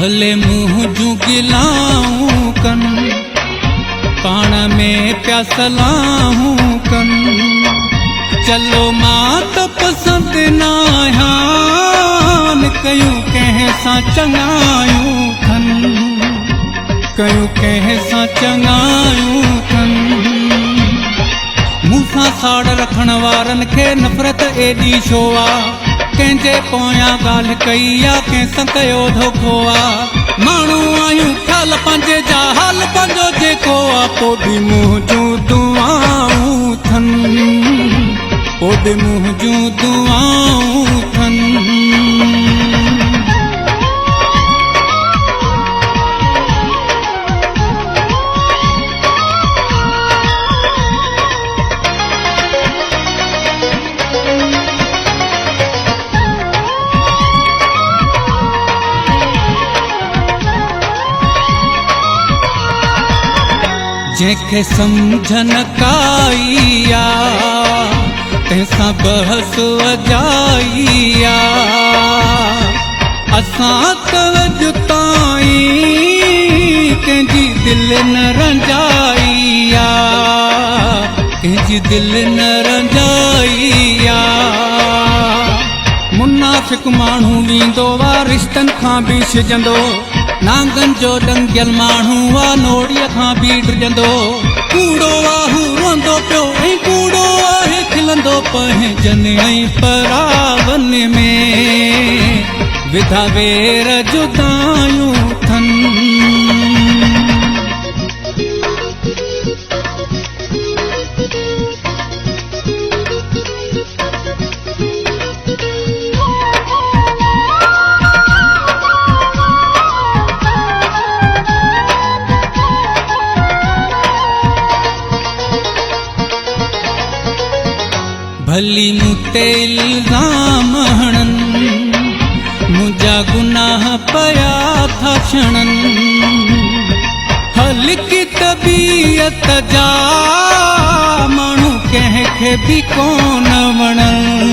भले मुँह जूं गिलाऊं कन पाण में प्या सलाहूं कन चलो मां तो पसंद ना आहियां कयूं कंहिं सां चङायूं खन कयूं कंहिं सां चङायूं खन मूंसां साड़ रखण वारनि खे नफ़रत एॾी छो आहे कंहिंजे पोयां ॻाल्हि कई आहे कंहिंसां कयो धोखो आहे माण्हू आहियूं ख़्याल पंहिंजे जा हाल पंहिंजो जेको आहे पोइ बि मुंहुं जूं दुआऊं अथनि पोइ बि मुंहुं जूं दुआऊं अथनि जंहिंखे सम्झ न काई आहे तंहिंसां बहस वॼाई आहे असां त अॼु ताईं कंहिंजी दिलि न रंजाई आहे कंहिंजी दिलि न रंजाई आहे मुनाफ़िक़ माण्हू वेंदो आहे रिश्तनि खां बि सिजंदो नांगन जो डंगियल माण्हू आहे नोड़ीअ खां बि डिॼंदो कूड़ो आहे हू रोंदो पियो ऐं कूड़ो आहे खिलंदो पंहिंजनि ऐं परावन में विधा वेर जुदायूं अथनि भली मूं ते इल्ज़ाम हणनि मुंहिंजा गुनाह पया था छणनि हल्की तबीयत जा माण्हू कंहिंखे बि कोन वणनि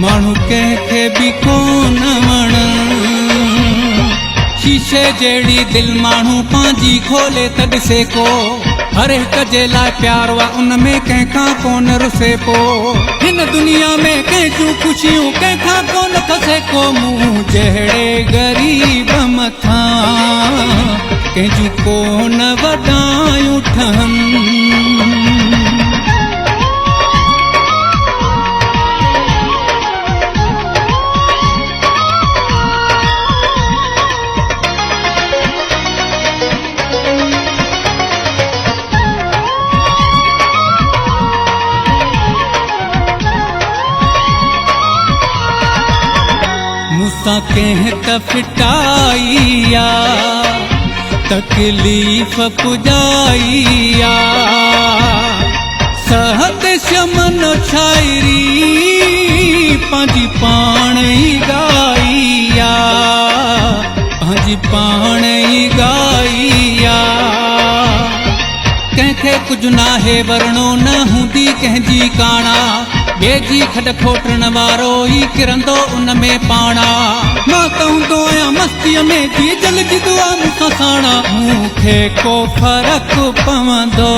माण्हू कंहिंखे बि कोन वणनि शीशे जहिड़ी दिलि माण्हू पंहिंजी खोले त ॾिसे को हर हिक जे लाइ प्यार वा उन में कंहिंखां कोन रुसे पो हिन दुनिया में कंहिंजूं ख़ुशियूं कंहिंखां कोन खसे को मूं जहिड़े ग़रीब मथां कंहिंजूं कोन वॾायूं ठहनि मूंसां कंहिं त फिटाई आहे तकलीफ़ पुॼाई आहे सहत शमन शाइरी पंहिंजी पाण ई ॻाई आहे पंहिंजी पाण ई ॻाई आहे कंहिंखे कुझु नाहे वरणो न हूंदी कंहिंजी काणा ॿिए जी खॾ खोटण वारो ई किरंदो उन में पाणा मां त हूंदो आहियां मस्तीअ में जी जलजी दुआ मूंखां साणा मूंखे को फ़र्क़ु पवंदो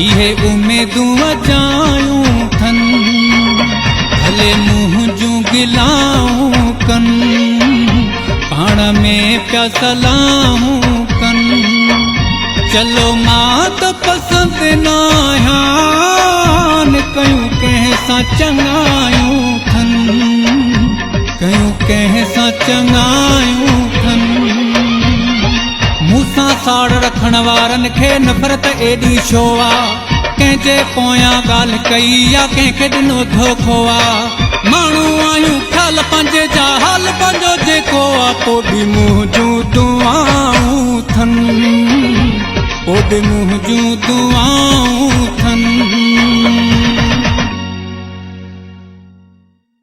इहे उमेदूं वॼायूं अथनि भले मुंहुं जूं गिलाऊं कन पाण में प्या सलाहूं कन चलो मां त पसंद न आहियां कयूं कंहिं सां चङायूं खन कयूं कंहिं सां चङायूं खन मूंसां साड़ रखण वारनि खे नफ़रत एॾी छो आहे कंहिंजे पोयां ॻाल्हि कई या कंहिंखे ॾिनो धोखो आहे माण्हू आहियूं ख़्याल पंहिंजे जा हाल पंहिंजो जेको आहे पोइ बि मुंहुं जूं दुआऊं अथनि पोइ बि मुंहुं जूं दुआऊं अथनि